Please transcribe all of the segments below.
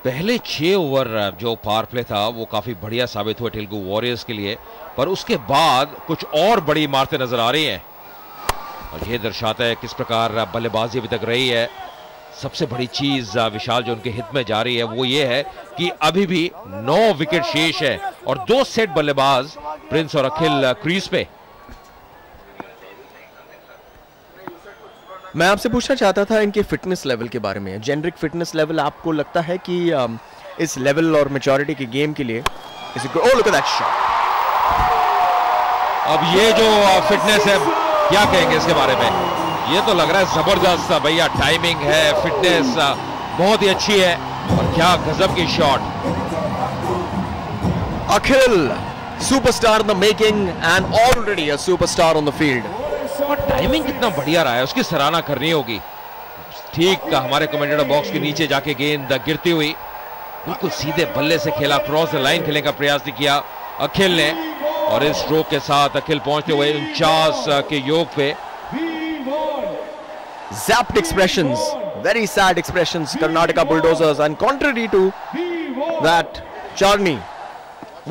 पहले 6 ओवर जो power play था वो काफी बढ़िया साबित हुआ तेलुगु वॉरियर्स के लिए, पर उसके बाद कुछ और बड़ी इमारतें नजर आ रही हैं और ये दर्शाता है किस प्रकार बल्लेबाजी अभी तक रही है। सबसे बड़ी चीज विशाल जो उनके हित में जा रही है वो ये है कि अभी भी 9 विकेट शेष है और 2 सेट बल्लेबाज प्रिंस और अखिल क्रीज पे। मैं आपसे पूछना चाहता था इनके फिटनेस लेवल के बारे में। जेनरिक फिटनेस लेवल आपको लगता है कि इस लेवल और मैच्योरिटी के गेम के लिए लुक एट दैट शॉट। अब ये जो फिटनेस है क्या कहेंगे इसके बारे में, ये तो लग रहा है जबरदस्त भैया। टाइमिंग है, फिटनेस बहुत ही अच्छी है और क्या गजब की shot. Akhil superstar in the making and already a superstar on the field. और टाइमिंग कितना बढ़िया रहा है, उसकी सराहना करनी होगी। ठीक हमारे कमेंटेटर बॉक्स के नीचे जाके गेंद गिरती हुई बिल्कुल सीधे बल्ले से खेला, क्रॉस द लाइन खेलने का प्रयास नहीं किया अखिल ने और इस स्ट्रोक के साथ अखिल पहुंचते हुए 49 के योग पे। Zapped expressions, very sad expressions, Karnataka Bulldozers, and contrary to that, Charni,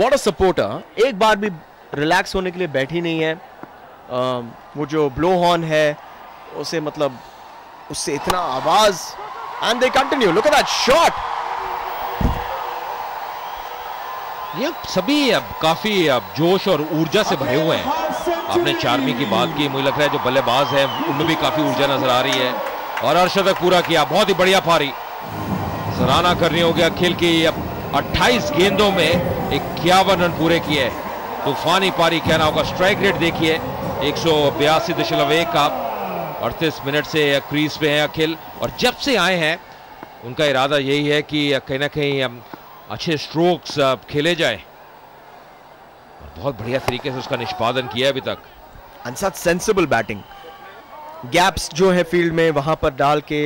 what a supporter, एक बार भी रिलैक्स होने के लिए बैठी नहीं है। वो जो ब्लो हॉर्न है उसे मतलब उससे इतना आवाज, and they continue, look at that shot. ये सभी अब काफी जोश और ऊर्जा से भरे हुए हैं। आपने चार्मी की बात की, मुझे लग रहा है जो बल्लेबाज है उनमें भी काफी ऊर्जा नजर आ रही है और अर्शदक पूरा किया, बहुत ही बढ़िया पारी। सराहना करनी होगी अखिल की, 28 गेंदों में 51 रन पूरे किए, तूफानी पारी कहना होगा। स्ट्राइक रेट देखिए 182.1 का, 38 मिनट से क्रीज पे हैं अखिल और जब से आए हैं उनका इरादा यही है कि कहीं ना कहीं अच्छे स्ट्रोक्स खेले जाए और बहुत बढ़िया तरीके से उसका निष्पादन किया अभी तक। And such sensible batting, gaps जो है फील्ड में वहां पर डाल के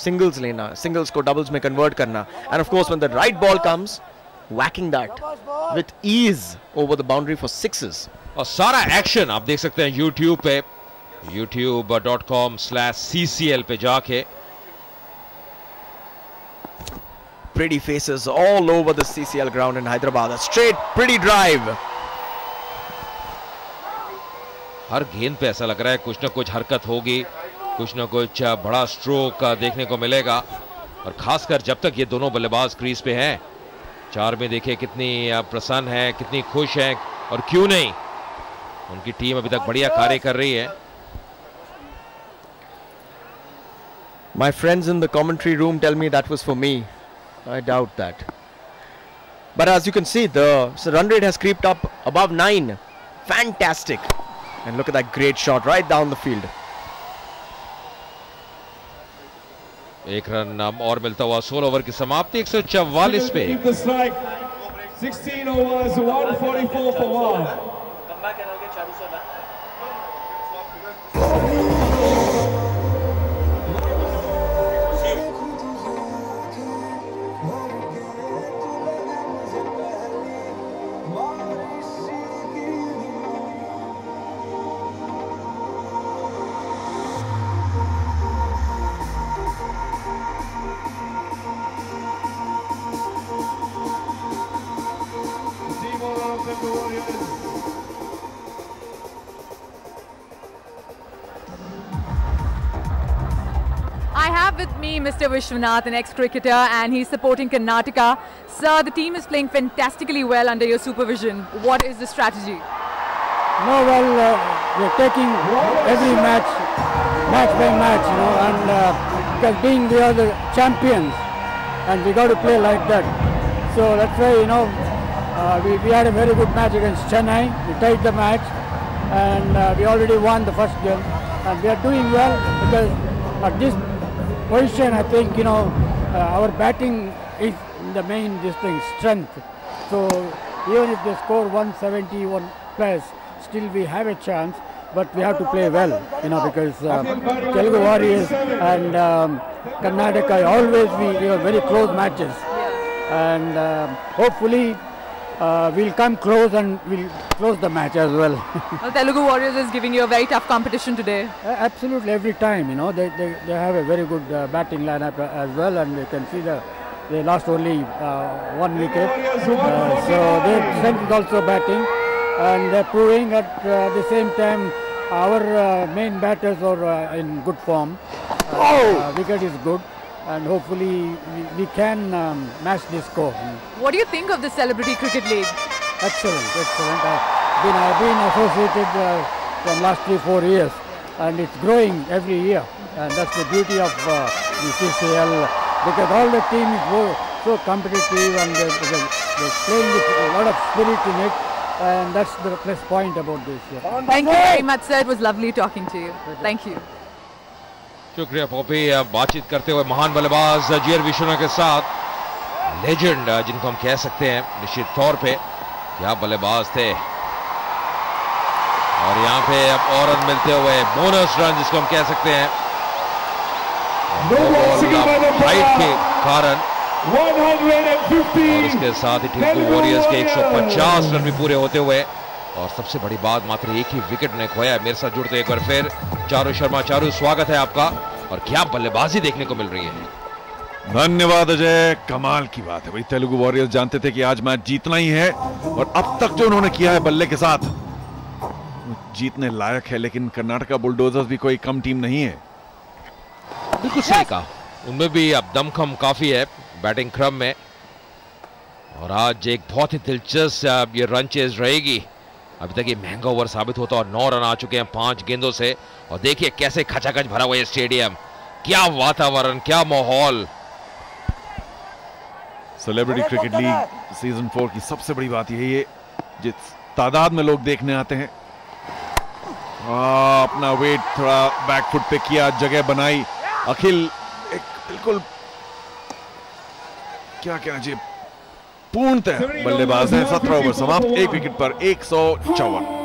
सिंगल्स लेना, सिंगल्स को डबल्स में कन्वर्ट करना, end of course when the right ball comes whacking that with ease over the boundary for sixes. और सारा एक्शन आप देख सकते हैं YouTube पे, youtube.com/ccl पे जाके। Pretty faces all over the CCL ground in Hyderabad. A straight pretty drive. हर गेंद पे ऐसा लग रहा है कुछ ना कुछ हरकत होगी, कुछ ना कुछ बड़ा स्ट्रोक देखने को मिलेगा और खासकर जब तक ये दोनों बल्लेबाज क्रीज पे हैं। चार में देखिए कितनी प्रसन्न है, कितनी खुश है और क्यों नहीं, उनकी टीम अभी तक बढ़िया कार्य कर रही है। My friends in the commentary room tell me that was for me. I doubt that. But as you can see, the run rate has creeped up above 9. Fantastic. And look at that great shot right down the field. एक run और मिलता हुआ 16 over की समाप्ति 144 पे। 16 overs 144 for 1. I have with me Mr. Vishwanath, an ex-cricketer, and he's supporting Karnataka. Sir, the team is playing fantastically well under your supervision. What is the strategy? No, well, we're taking every match by match, you know, and because being we are the champions, and we got to play like that. So that's why, you know, we had a very good match against Chennai. We tied the match, and we already won the first game, and we are doing well because at this position, I think, you know, our batting is the main strength. So even if they score 171 plus, still we have a chance, but we have to play well, you know, because Telugu Warriors and Karnataka always we have very close matches, and hopefully we'll come close and we'll close the match as well. Well, Telugu Warriors is giving you a very tough competition today. Absolutely, every time, you know, they have a very good batting lineup as well, and you can see they lost only 1 wicket. So their strength is also batting, and they're proving at the same time our main batters are in good form. Wicket is good, and hopefully we can match this score. What do you think of the Celebrity Cricket League? Excellent, excellent. I've been associated from last 3-4 years, and it's growing every year, and that's the beauty of the CCL, because all the team is so competitive, and they're playing with a lot of spirit in it, and that's the plus point about this. Thank you very much, sir. It was lovely talking to you. Thank you. शुक्रिया Poppy. बातचीत करते हुए महान बल्लेबाज GR Vishwanath के साथ, legend जिनको हम कह सकते हैं निश्चित तौर पे, क्या बल्लेबाज थे। और यहाँ पे अब और रन मिलते हुए बोनस रन जिसको हम कह सकते हैं हाइट के कारण, और इसके साथ ही टिंकू वॉरियर्स के 150 रन भी पूरे होते हुए, और सबसे बड़ी बात मात्र एक ही विकेट ने खोया। मेरे साथ जुड़ते एक बार फिर चारू शर्मा। चारू, स्वागत है आपका, और क्या बल्लेबाजी देखने को मिल रही है। धन्यवाद अजय, कमाल की बात है भाई। तेलुगु वॉरियर्स जानते थे कि आज मैच जीतना ही है, और अब तक जो उन्होंने किया है बल्ले के साथ जीतने लायक है, लेकिन कर्नाटका बुलडोजर्स भी कोई कम टीम नहीं है। बिल्कुल सही कहा, उनमें भी अब दमखम काफी है बैटिंग क्रम में, और आज एक बहुत ही दिलचस्प ये रन चेज रहेगी। अभी तक ये महंगा ओवर साबित होता, और 9 रन आ चुके हैं 5 गेंदों से, और देखिए कैसे खचाखच भरा हुआ ये स्टेडियम, क्या वातावरण, क्या माहौल। सेलिब्रिटी क्रिकेट लीग सीजन 4 की सबसे बड़ी बात यही है, जिस तादाद में लोग देखने आते हैं। अपना वेट थोड़ा बैकफुट पे किया, जगह बनाई। अखिल एक बिल्कुल क्या कहना चाहिए, पूर्णतः बल्लेबाज है। 17 ओवर समाप्त, 1 विकेट पर 154।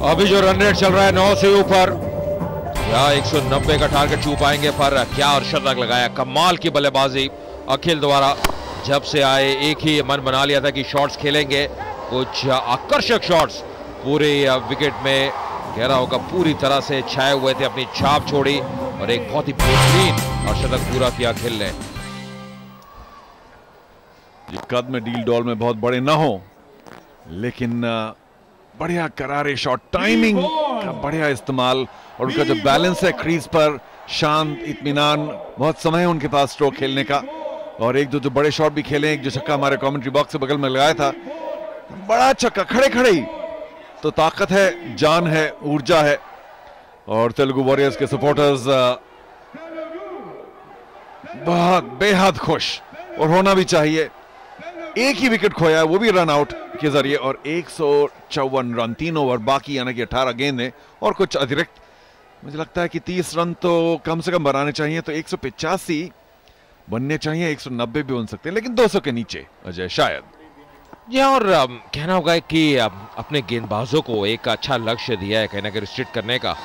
अभी जो रन रेट चल रहा है 9 से ऊपर, क्या 190 का टारगेट छू पाएंगे, पर क्या अर्शदक लगाया। कमाल की बल्लेबाजी अखिल द्वारा। जब से आए एक ही मन बना लिया था कि शॉट्स खेलेंगे, कुछ आकर्षक शॉट्स पूरे विकेट में घेराव का पूरी तरह से छाए हुए थे, अपनी छाप छोड़ी, और एक बहुत ही बेहतरीन अर्शदक पूरा किया अखिल ने। कद में डील डॉल में बहुत बड़े ना हो, लेकिन बढ़िया करारे शॉट, टाइमिंग का बढ़िया इस्तेमाल, और उनका जो बैलेंस है क्रीज पर, शांत, इत्मीनान, बहुत समय है उनके पास स्ट्रोक खेलने का। और एक दो जो बड़े शॉट भी खेले, एक जो छक्का हमारे कमेंट्री बॉक्स के बगल में लगाया था, बड़ा छक्का, खड़े खड़े ही। तो ताकत है, जान है, ऊर्जा है, और तेलुगु वॉरियर्स के सपोर्टर्स बहुत बेहद खुश, और होना भी चाहिए। एक ही विकेट खोया, वो भी रन आउट के जरिए, और 154 रन, 3 ओवर बाकी, यानी कि 18 गेंदें और कुछ अतिरिक्त। मुझे लगता है कि 30 रन तो कम से कम बनाने चाहिए, तो 185 बनने चाहिए, 190 भी बन सकते हैं, लेकिन 200 के नीचे अजय शायद। जी, और कहना होगा कि अपने गेंदबाजों को एक अच्छा लक्ष्य दिया है कहीं ना कहीं रिस्ट्रिक्ट करने का।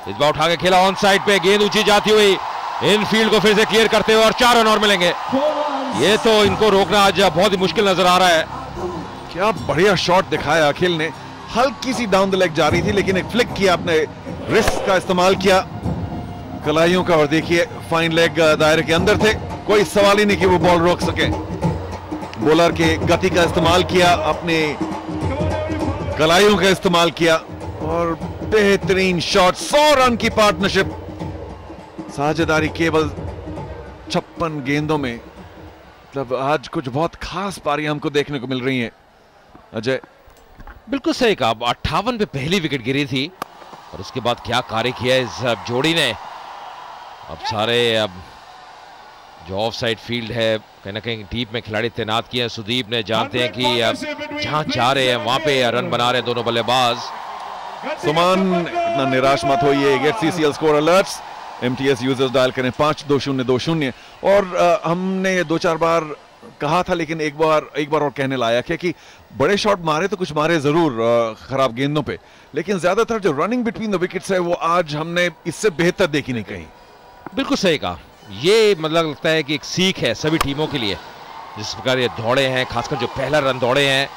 इस बार उठा के खेला ऑन साइड पे, गेंद ऊंची जाती हुई इनफील्ड को फिर से क्लियर करते हुए, और 4 रन और मिलेंगे। ये तो इनको रोकना आज बहुत ही मुश्किल नजर आ रहा है। क्या बढ़िया शॉट दिखाया अखिल ने, हल्की सी डाउन द लेग जा रही थी, लेकिन एक फ्लिक किया, अपने रिस्ट का इस्तेमाल किया कलाइयों का, और देखिए फाइन लेग दायरे के अंदर थे, कोई सवाल ही नहीं कि वो बॉल रोक सके। बॉलर के गति का इस्तेमाल किया, अपने कलाइयों का इस्तेमाल किया, और बेहतरीन शॉट। 100 रन की पार्टनरशिप, साझेदारी केवल 56 गेंदों में। मतलब आज कुछ बहुत खास पारियां हमको देखने को मिल रही हैं अजय। बिल्कुल सही कहा, 58 पे पहली विकेट गिरी थी, और उसके बाद क्या कार्य किया इस जोड़ी ने। अब सारे जो ऑफ साइड फील्ड है कहीं ना कहीं डीप में खिलाड़ी तैनात किए हैं। सुदीप ने जानते हैं कि जहां चाह रहे हैं वहां पे रन बना रहे हैं दोनों बल्लेबाज। सुमान इतना निराश मत होइए। Get CCL score alerts, MTS users dial करें 522020। और हमने ये 2-4 बार कहा था, लेकिन एक बार और कहने लायक है कि बड़े शॉट मारे तो कुछ मारे जरूर खराब गेंदों पे, लेकिन ज्यादातर जो रनिंग बिटवीन द विकेट्स है वो आज हमने इससे बेहतर देखी नहीं कहीं। बिल्कुल सही कहा। ये मतलब लगता है कि एक सीख है सभी टीमों के लिए। जिस प्रकार ये दौड़े हैं, खासकर जो पहला रन दौड़े हैं,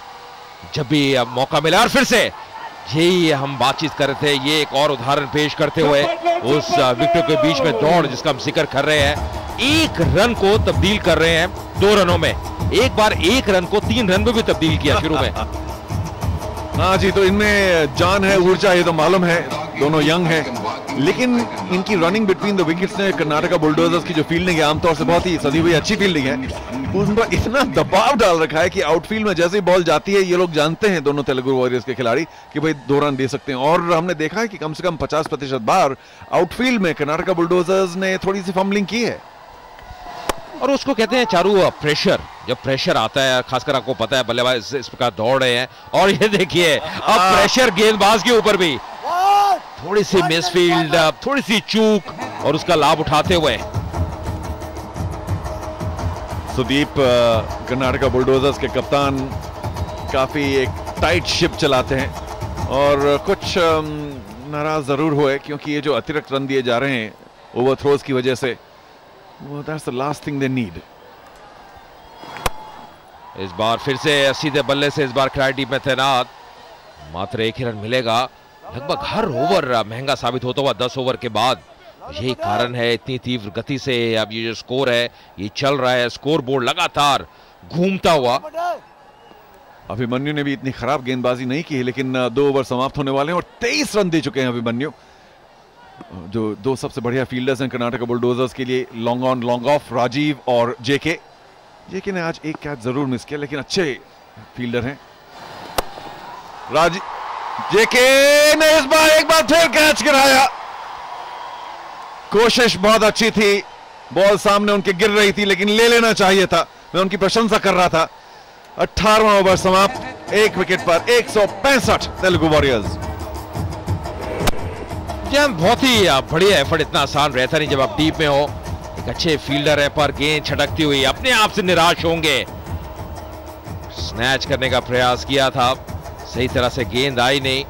जब भी मौका मिला। और फिर से यही हम बातचीत कर रहे थे, ये एक और उदाहरण पेश करते हुए उस विकेटों के बीच में दौड़ जिसका हम जिक्र कर रहे हैं। एक रन को तब्दील कर रहे हैं 2 रनों में। एक बार एक रन को 3 रन में भी तब्दील किया शुरू में। हाँ जी, तो इनमें जान है, ऊर्जा, ये तो मालूम है। दोनों यंग हैं, लेकिन इनकी रनिंग बिटवीन द विकेट्स ने कर्नाटका बुलडोजर्स की जो फील्डिंग है आमतौर से बहुत ही सदी हुई अच्छी फील्डिंग है, उन पर इतना दबाव डाल रखा है कि आउटफील्ड में जैसे ही बॉल जाती है ये लोग जानते हैं, दोनों तेलुगु वॉरियर्स के खिलाड़ी, कि भाई 2 रन दे सकते हैं। और हमने देखा है कि कम से कम 50% बार आउटफील्ड में कर्नाटका बुलडोजर्स ने थोड़ी सी फंबलिंग की है। और उसको कहते हैं चारू प्रेशर। जब प्रेशर आता है, खासकर आपको पता है बल्लेबाज इस प्रकार दौड़ रहे हैं, और ये देखिए अब प्रेशर गेंदबाज के ऊपर भी। थोड़ी सी मिसफील्ड, थोड़ी सी चूक, और उसका लाभ उठाते हुए सुदीप कर्नाटका बुलडोजर्स के कप्तान काफी एक टाइट शिप चलाते हैं, और कुछ नाराज जरूर हुए क्योंकि ये जो अतिरिक्त रन दिए जा रहे हैं ओवरथ्रोज की वजह से, वो that's the last thing they need. इस बार फिर से सीधे बल्ले से इस बार खिलाड़ी टीम में तैनात। मात्र 1 ही रन मिलेगा। लगभग हर ओवर महंगा साबित होता हुआ 10 ओवर के बाद। यही कारण है इतनी तीव्र गति से अब ये जो स्कोर है ये चल रहा है। स्कोर बोर्ड लगातार घूमता हुआ। अभिमन्यु ने भी इतनी खराब गेंदबाजी नहीं की है, लेकिन 2 ओवर समाप्त होने वाले हैं और 23 रन दे चुके हैं अभिमन्यु, जो 2 सबसे बढ़िया फील्डर्स हैं कर्नाटका बुलडोजर्स के लिए। Long on long off Rajeev और जेके ने आज एक कैच जरूर मिस किया, लेकिन अच्छे फील्डर हैं। जेके ने इस बार एक बार फिर कैच गिराया। कोशिश बहुत अच्छी थी, बॉल सामने उनके गिर रही थी, लेकिन ले लेना चाहिए था। मैं उनकी प्रशंसा कर रहा था। 18वां ओवर समाप्त, 1 विकेट पर 165 तेलुगु वॉरियर्स। बहुत ही बढ़िया एफर्ट। इतना आसान रहता नहीं जब आप डीप में हो। एक अच्छे फील्डर है पर गेंद छटकती हुई अपने आप से निराश होंगे। स्नैच करने का प्रयास किया था, सही तरह से गेंद आई नहीं।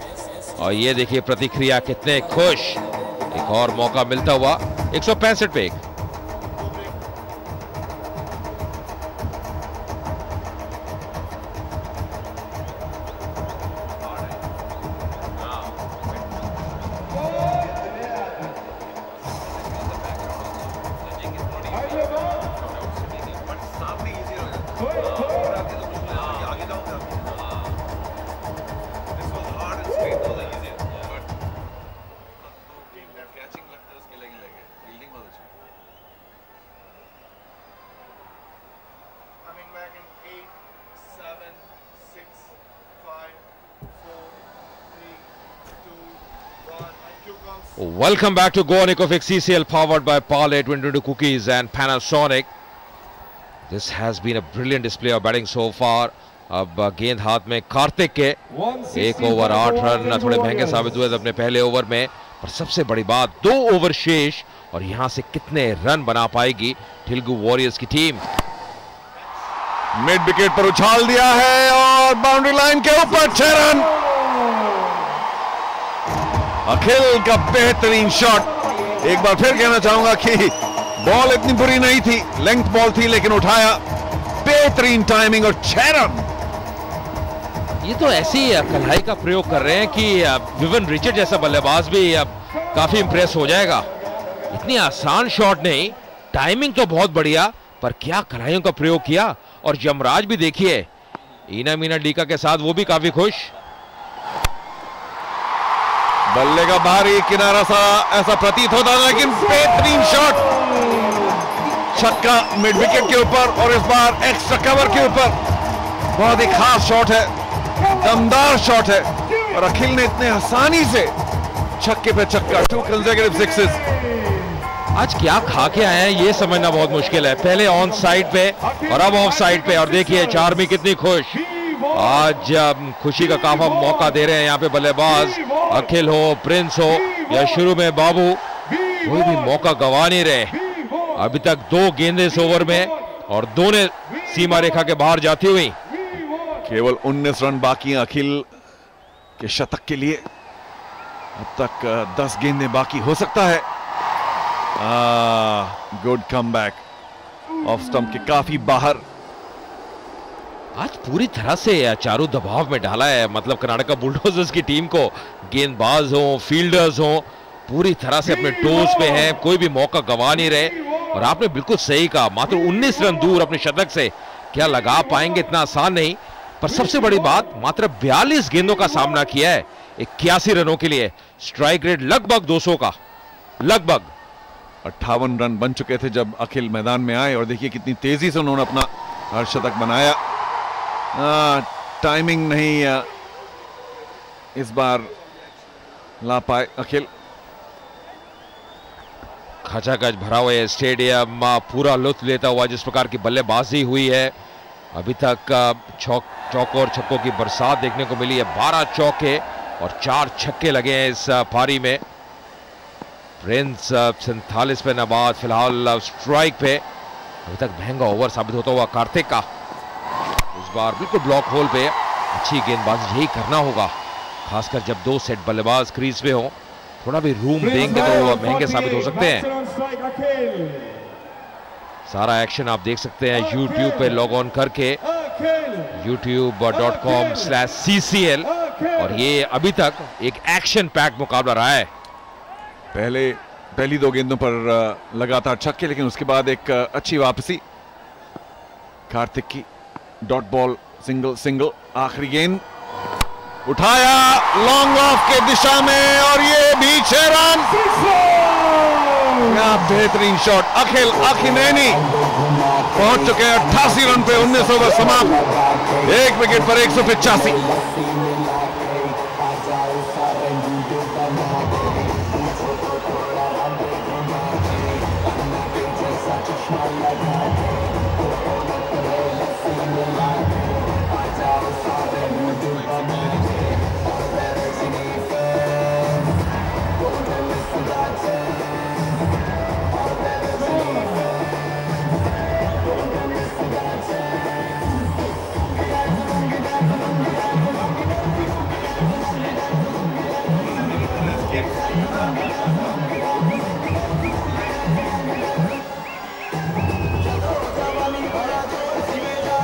और ये देखिए प्रतिक्रिया, कितने खुश। एक और मौका मिलता हुआ 165 पे 1। Welcome back to Go on Ecofix CCL, powered by Parle 22 Cookies and Panasonic. This has been a brilliant display of batting so far. अब गेंद हाथ में कार्तिक के। 1 ओवर 8 रन थोड़े महंगे साबित हुए अपने पहले ओवर में, पर सबसे बड़ी बात 2 ओवर शेष और यहां से कितने रन बना पाएगी तेलुगु वॉरियर्स की टीम। मिड विकेट पर उछाल दिया है और बाउंड्री लाइन के ऊपर 6 रन। अखिल का बेहतरीन शॉट। एक बार फिर कहना चाहूंगा कि बॉल इतनी बुरी नहीं थी, लेंथ बॉल थी, लेकिन उठाया, बेहतरीन टाइमिंग और 6 रन। ये तो ऐसी कल्हाई का प्रयोग कर रहे हैं कि विवन रिचर्ड जैसा बल्लेबाज भी अब काफी इंप्रेस हो जाएगा। इतनी आसान शॉट नहीं, टाइमिंग तो बहुत बढ़िया, पर क्या कल्हाइयों का प्रयोग किया। और यमराज भी देखिए, ईना मीना डीका के साथ वो भी काफी खुश। बल्ले का बाहरी किनारा सा ऐसा प्रतीत होता है, लेकिन बेहतरीन शॉट। छक्का मिड विकेट के ऊपर और इस बार एक्स्ट्रा कवर के ऊपर। बहुत ही खास शॉट है, दमदार शॉट है और अखिल ने इतने आसानी से छक्के पे छक्का, 2 consecutive sixes। आज क्या खा के आए हैं ये समझना बहुत मुश्किल है। पहले ऑन साइड पे और अब ऑफ साइड पे, और देखिए चार्मी कितनी खुश। आज खुशी का काफा मौका दे रहे हैं यहाँ पे बल्लेबाज, अखिल हो, प्रिंस हो या शुरू में बाबू, कोई भी मौका गवा नहीं रहे। अभी तक 2 गेंदें इस ओवर में और दोनों सीमा रेखा के बाहर जाती हुई। केवल 19 रन बाकी हैं अखिल के शतक के लिए। अब तक 10 गेंदें बाकी, हो सकता है। गुड कमबैक, ऑफ स्टंप के काफी बाहर। आज पूरी तरह से चारों दबाव में डाला है, मतलब कर्नाटका बुलडोजर्स की टीम को। गेंदबाज हो, फील्डर्स हो, पूरी तरह से अपने टोज पे हैं, कोई भी मौका गवा नहीं रहे। और आपने बिल्कुल सही कहा, मात्र 19 रन दूर अपने शतक से, क्या लगा पाएंगे? इतना आसान नहीं। पर सबसे बड़ी बात, मात्र 42 गेंदों का सामना किया है 81 रनों के लिए। स्ट्राइक रेट लगभग 200 का, लगभग 58 रन बन चुके थे जब अखिल मैदान में आए, और देखिए कितनी तेजी से उन्होंने अपना अर्धशतक बनाया। टाइमिंग नहीं इस बार ला पाए अखिल। खचाखच भरा हुआ है स्टेडियम, पूरा लुत्फ लेता हुआ जिस प्रकार की बल्लेबाजी हुई है। अभी तक चौकों और छक्कों की बरसात देखने को मिली है। 12 चौके और 4 छक्के लगे हैं इस पारी में। प्रिंस 47 पे नबाद, फिलहाल स्ट्राइक पे। अभी तक महंगा ओवर साबित होता हुआ कार्तिक का, इस बार बिल्कुल ब्लॉक होल पे। अच्छी गेंदबाजी यही करना होगा, खासकर जब 2 सेट बल्लेबाज क्रीज पे हो। थोड़ा भी रूम देंगे तो महंगे साबित हो सकते हैं। सारा एक्शन आप देख सकते हैं YouTube पे लॉग ऑन करके, youtube.com/ccl। और ये अभी तक एक एक्शन पैक मुकाबला रहा है। पहली 2 गेंदों पर लगातार छक्के, लेकिन उसके बाद एक अच्छी वापसी। कार्तिक की डॉट बॉल, सिंगल। आखिरी गेंद उठाया लॉन्ग ऑफ के दिशा में, और ये भी 6 रन। क्या बेहतरीन शॉट। अखिलेनी पहुंच चुके हैं 88 रन पे। 19 ओवर समाप्त, 1 विकेट पर 185।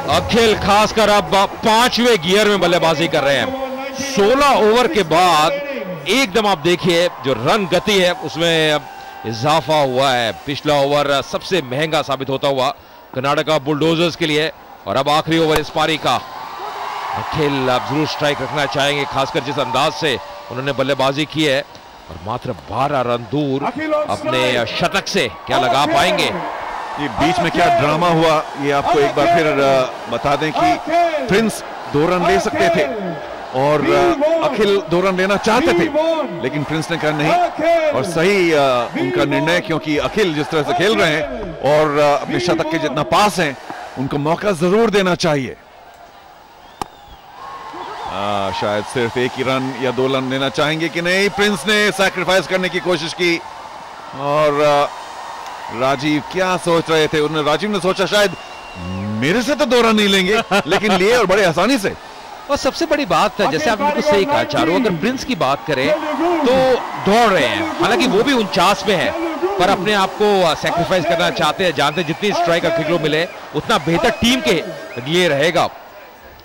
अखिल खासकर अब 5वें गियर में बल्लेबाजी कर रहे हैं। 16 ओवर के बाद एकदम आप देखिए जो रन गति है उसमें इजाफा हुआ है। पिछला ओवर सबसे महंगा साबित होता हुआ कर्नाटका बुलडोजर्स के लिए, और अब आखिरी ओवर इस पारी का। अखिल अब जरूर स्ट्राइक रखना चाहेंगे, खासकर जिस अंदाज से उन्होंने बल्लेबाजी की है। और मात्र 12 रन दूर अपने शतक से, क्या लगा पाएंगे? ये बीच में क्या ड्रामा हुआ ये आपको एक बार फिर बता दें कि प्रिंस 2 रन ले सकते थे और अखिल 2 रन लेना चाहते थे, लेकिन प्रिंस ने कहा नहीं। और सही उनका निर्णय, क्योंकि अखिल जिस तरह से खेल रहे हैं और अपने शतक के जितना पास हैं, उनको मौका जरूर देना चाहिए। शायद सिर्फ 1 ही रन या 2 रन लेना चाहेंगे कि नहीं। प्रिंस ने सैक्रिफाइस करने की कोशिश की, और राजीव क्या सोच रहे थे? राजीव ने सोचा शायद मेरे से तो 2 रन नहीं लेंगे, लेकिन लिए और बड़े आसानी से। और सबसे बड़ी बात है, जैसे आपने बिल्कुल सही कहा चारों, अगर प्रिंस की बात करें तो दौड़ रहे हैं, हालांकि वो भी 49 में है, पर अपने आप को सैक्रिफाइस करना चाहते हैं। जानते हैं जितनी स्ट्राइक अखिल को मिले उतना बेहतर टीम के लिए रहेगा।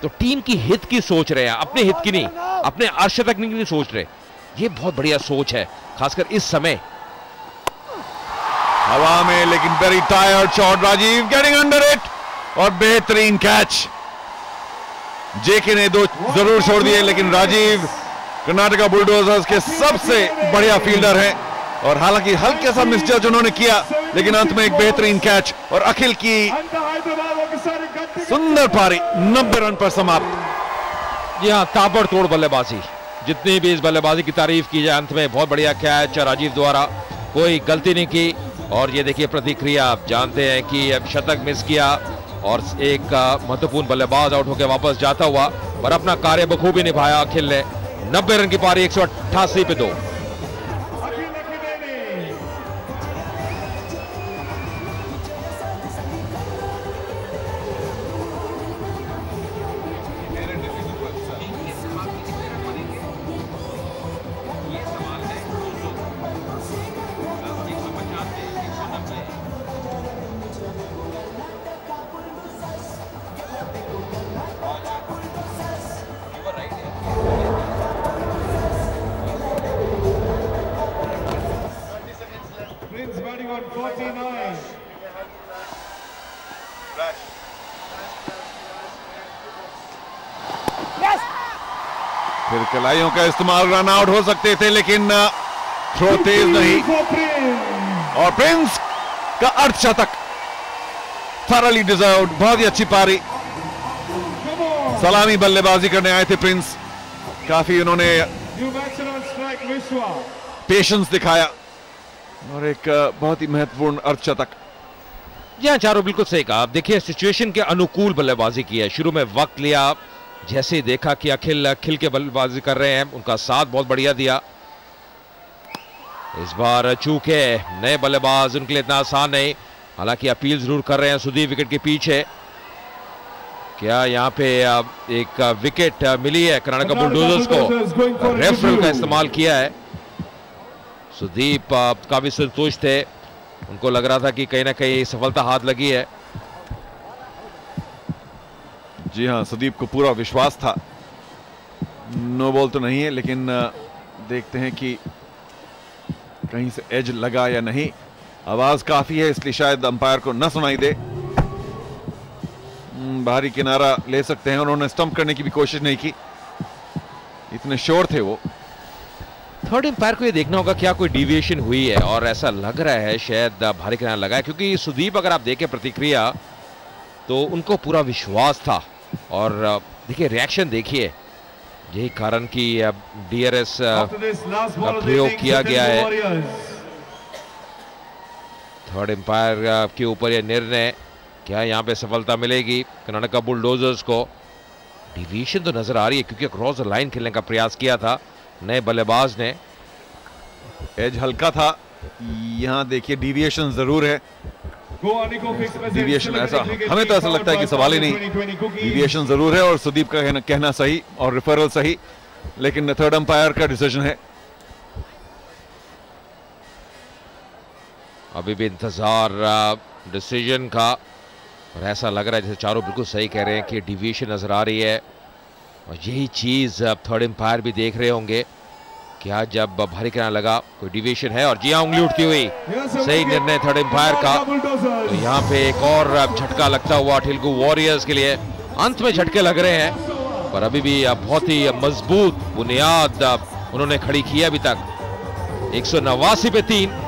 तो टीम की हित की सोच रहे हैं, अपने हित की नहीं, अपने अर्धशतक की नहीं सोच रहे। ये बहुत बढ़िया सोच है, खासकर इस समय। हवा में, लेकिन very tired shot. Rajeev getting under it, और बेहतरीन कैच। जेके ने 2 जरूर छोड़ दिए, लेकिन राजीव कर्नाटका बुलडोजर्स के सबसे बढ़िया फील्डर हैं। और हालांकि हल्के सा मिसजज उन्होंने किया, लेकिन अंत में एक बेहतरीन कैच, और अखिल की सुंदर पारी 90 रन पर समाप्त। जी हाँ, ताबड़तोड़ बल्लेबाजी। जितनी भी इस बल्लेबाजी की तारीफ की जाए, अंत में बहुत बढ़िया कैच राजीव द्वारा, कोई गलती नहीं की। और ये देखिए प्रतिक्रिया, आप जानते हैं कि शतक मिस किया और एक महत्वपूर्ण बल्लेबाज आउट होकर वापस जाता हुआ, पर अपना कार्य बखूबी निभाया अखिल ने। 90 रन की पारी, 188 पे 2। फिर कलाइयों का इस्तेमाल, रन आउट हो सकते थे लेकिन थ्रो तेज नहीं, और प्रिंस का अर्धशतक थॉरली डिजर्व्ड। बहुत ही अच्छी पारी, सलामी बल्लेबाजी करने आए थे प्रिंस, काफी उन्होंने पेशेंस दिखाया और एक बहुत ही महत्वपूर्ण अर्धशतक। जी हाँ, चारों बिल्कुल सही कहा। आप देखिए सिचुएशन के अनुकूल बल्लेबाजी की है, शुरू में वक्त लिया, जैसे ही देखा कि अखिल के बल्लेबाजी कर रहे हैं, उनका साथ बहुत बढ़िया दिया। इस बार चूके नए बल्लेबाज, उनके लिए इतना आसान नहीं, हालांकि अपील जरूर कर रहे हैं सुदीप विकेट के पीछे। क्या यहाँ पे एक विकेट मिली है कर्नाटक बुलडोजर्स को, रेफरल का इस्तेमाल किया है। सुदीप काफी संतुष्ट थे, उनको लग रहा था कि कहीं ना कहीं सफलता हाथ लगी है। जी हाँ, सुदीप को पूरा विश्वास था। नो बॉल तो नहीं है, लेकिन देखते हैं कि कहीं से एज लगा या नहीं। आवाज काफी है इसलिए शायद अंपायर को न सुनाई दे। बाहरी किनारा ले सकते हैं, उन्होंने स्टंप करने की भी कोशिश नहीं की, इतने श्योर थे वो। थर्ड अंपायर को ये देखना होगा क्या कोई डिविएशन हुई है, और ऐसा लग रहा है शायद बाहरी किनारा लगा है, क्योंकि सुदीप अगर आप देखें प्रतिक्रिया तो उनको पूरा विश्वास था। और देखिए रिएक्शन देखिए, यही कारण कि डीआरएस का प्रयोग किया गया है। थर्ड अंपायर के ऊपर यह निर्णय, क्या यहां पे सफलता मिलेगी कर्नाटक बुलडोजर्स को? डिवीजन तो नजर आ रही है, क्योंकि क्रॉस द लाइन खेलने का प्रयास किया था नए बल्लेबाज ने। एज हल्का था, यहां देखिए डिविएशन जरूर है। डिविएशन ऐसा, हमें तो ऐसा लगता है कि सवाल ही नहीं, डिविएशन जरूर है और सुदीप का कहना सही और रेफरल सही, लेकिन थर्ड अंपायर का डिसीजन है। अभी भी इंतजार डिसीजन का, और ऐसा लग रहा है जैसे चारों बिल्कुल सही कह रहे हैं कि डिविएशन नजर आ रही है, और यही चीज थर्ड अंपायर भी देख रहे होंगे। क्या जब भारी किनारा लगा कोई डिविएशन है, और जी हाँ उंगली उठती हुई, सही निर्णय थर्ड अंपायर का। तो यहाँ पे एक और झटका लगता हुआ तेलुगु वॉरियर्स के लिए। अंत में झटके लग रहे हैं, पर अभी भी बहुत ही मजबूत बुनियाद उन्होंने खड़ी की है अभी तक। 189 पे 3।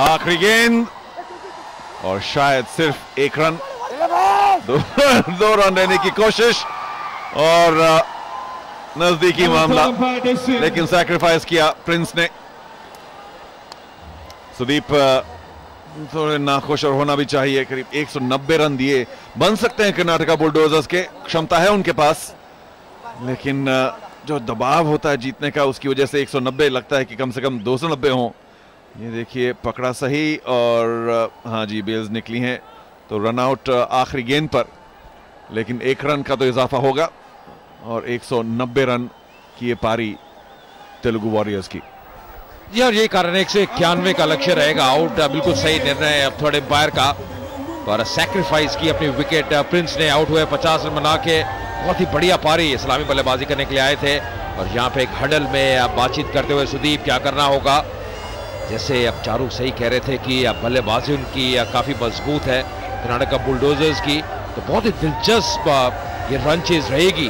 आखिरी गेंद, और शायद सिर्फ एक रन, दो रन लेने की कोशिश, और नजदीकी मामला, लेकिन सैक्रिफाइस किया प्रिंस ने। सुदीप थोड़े नाखुश और होना भी चाहिए। करीब 190 रन दिए, बन सकते हैं कर्नाटका बुलडोजर्स के, क्षमता है उनके पास, लेकिन जो दबाव होता है जीतने का, उसकी वजह से 190 लगता है कि कम से कम 290 हों। ये देखिए पकड़ा सही, और हाँ जी बेल्स निकली हैं। तो रनआउट आखिरी गेंद पर, लेकिन 1 रन का तो इजाफा होगा और 190 रन की ये पारी तेलुगु वॉरियर्स की। जी और यही कारण है 191 का लक्ष्य रहेगा। आउट बिल्कुल सही निर्णय है अब थर्ड एम्पायर का, और सैक्रिफाइस की अपनी विकेट। प्रिंस ने आउट हुए 50 रन बना के। बहुत ही बढ़िया पारी, इस्लामी बल्लेबाजी करने के लिए आए थे। और यहाँ पे एक हडल में बातचीत करते हुए सुदीप क्या करना होगा, जैसे अब चारू सही कह रहे थे कि बल्लेबाजी उनकी काफी मजबूत है कर्नाटका बुलडोजर्स की, तो बहुत ही दिलचस्प ये रन चेज रहेगी।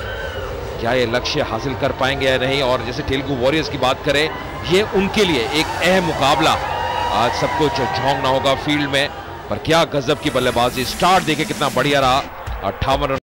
क्या ये लक्ष्य हासिल कर पाएंगे या नहीं। और जैसे तेलुगु वॉरियर्स की बात करें, ये उनके लिए एक अहम मुकाबला। आज सब कुछ झोंकना होगा फील्ड में, पर क्या गजब की बल्लेबाजी। स्टार्ट देखिए कितना बढ़िया रहा, 58 रन